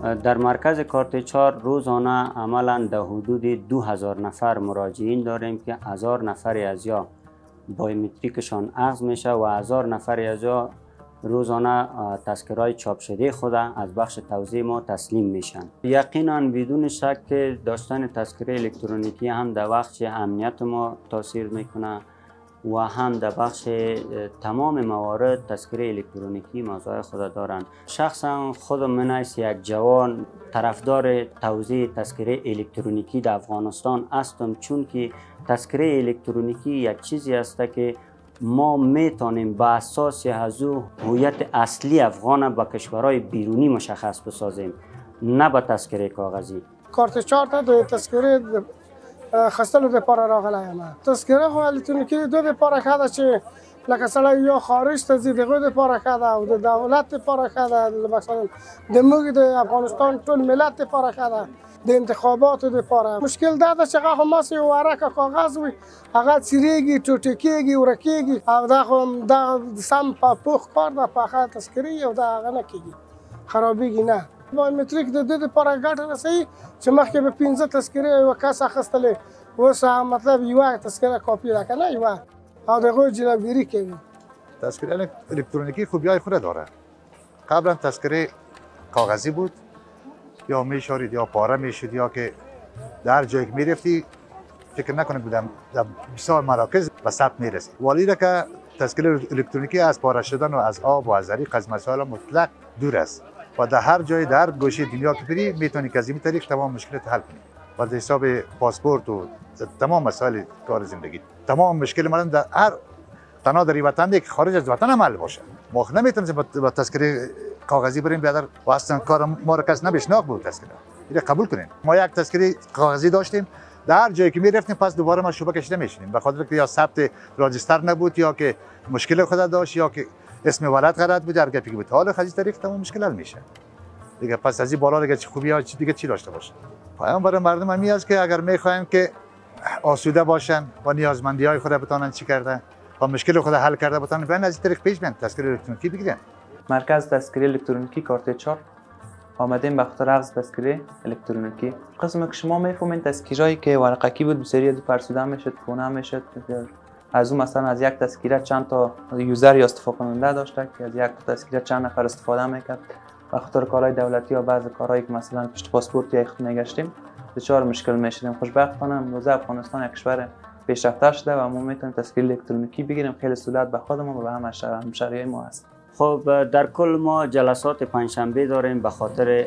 در مرکز کارت 4 روزانه عملا در حدود 2000 نفر مراجعین داریم که 1000 نفر از یا بایومتریکشان اخذ میشه و 1000 نفر از یا روزانه تذکرهای چاپ شده خود از بخش توزیع ما تسلیم میشن. یقینا بدون شک که داشتن تذکره الکترونیکی هم در بخش امنیت ما تاثیر میکنه و هم در بخش تمام موارد تذکره الکترونیکی مزایای خود دارند. شخصا خودم من از یک جوان طرفدار توزیع تذکره الکترونیکی در افغانستان هستم، چون که تذکره الکترونیکی یک چیزی است که ما میتونیم به اساس از او هویت اصلی افغان به کشورهای بیرونی مشخص بسازیم، نه به تذکره کاغذی. کارت 4 تا تذکره خستلو د پاره راغلی یم. تذکره خو الکترونیکي دو د پاره ښه ده چې لکه سړی یا خارج ته ځي د هغوی د پاره ښه ده او د دولت د پاره ښه ده، مثلا د موږ د افغانستان ټول ملت د پاره ښه ده، د انتخاباتو د پاره. مشکل دا ده چې هغه هماسې یو ورقه کاغذ وي، هغه څیرېږي، ټوټې کېږي، ورکېږي او دا خو دا سم په پوخ کار ده، پخه تذکرې او دا هغه نه کېږي، خرابېږي نه. بایومتریک د دې لپاره ګټه رسوي چې مخکې به 15 تذکرې یو کس اخیستلې، اوس مطلب یوه تذکره کاپی ده که نه یوه، او د هغوی جلوگیری کوي. تذکره الکترونیکی خوبی‌های خود داره. قبلا تذکره کاغذی بود، یا میشارید یا پاره میشد یا که در جایی که میرفتی فکر نکنید بودم در بسیار مراکز به ثبت میرسید. ولی که تذکره الکترونیکی از پاره شدن و از آب و از عریق از مسائل مطلق دور است و در هر جای در گوشه دنیا که بری میتونی که از این طریق تمام مشکلات حل کنی. و در حساب پاسپورت و تمام مسائل کار زندگی، تمام مشکل ما در هر تنها در وطن که خارج از وطن عمل باشه. ما نمیتونیم با تذکره کاغذی بریم بیادر و اصلا کار ما را کس نبشناک بود تذکره. اینو قبول کنین. ما یک تذکره کاغذی داشتیم، در هر جایی که میرفتیم پس دوباره ما شوبه کشیده میشیم، به خاطر که یا ثبت راجستر نبود یا که مشکل خود داشت یا که اسم ولد غلط بود، هر گپی که بود. حالا خزی طریق تمام مشکل حل میشه. دیگه پس از این بالا دیگه چه خوبی ها دیگه چی داشته باشه. پیام برای مردم همی است که اگر میخوایم که آسوده باشن و نیازمندی های خود بتونن چی کرده و مشکل خود حل کرده بتونن بیان از این طریق پیش بیان تذکره الکترونیکی بگیرن. مرکز تذکره الکترونیکی کارت 4 آمدیم به خاطر اخذ تذکره الکترونیکی. قسم که شما میفهمین تذکرهایی که ورقکی بود بسیاری از فرسوده میشد، خونه میشد. از اون مثلا از یک تذکره چند تا یوزر یا استفاده کننده داشته که از یک تذکره چند نفر استفاده میکرد. به خاطر کارهای دولتی یا بعضی کارهایی که مثلا پشت پاسپورت یا میگشتیم دچار مشکل میشدیم. خوشبختانه امروزه افغانستان یک کشور پیشرفته شده و ما میتونیم تذکره الکترونیکی بگیریم. خیلی سهولت به خودمون و به همه همشهریای ما هست. خب در کل ما جلسات پنجشنبه داریم به خاطر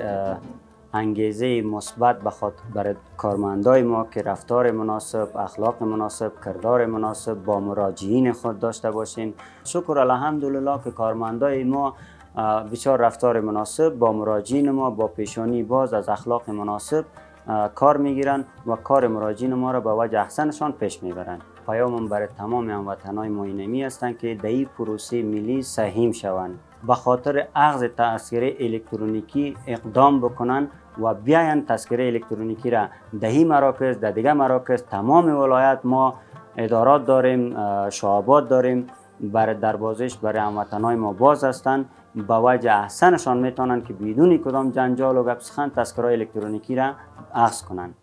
انگیزه مثبت برای کارمندای ما که رفتار مناسب، اخلاق مناسب، کردار مناسب با مراجعین خود داشته باشیم. شکر الحمدلله که کارمندای ما بسیار رفتار مناسب با مراجعین ما با پیشانی باز از اخلاق مناسب کار میگیرن و کار مراجعین ما را به وجه احسنشان پیش میبرند. پیامم برای تمام هموطنان ما اینمی هستند که در این پروسه ملی سهیم شوند، به خاطر اخذ تذکره الکترونیکی اقدام بکنند و بیاین تذکره الکترونیکی را در این مراکز، در دیگر مراکز تمام ولایت ما ادارات داریم، شعبات داریم، برای دروازش برای هموطنان ما باز هستند. با وجه احسنشان میتونن که بدون کدام جنجال و گپ سخن تذکره الکترونیکی را اخذ کنند.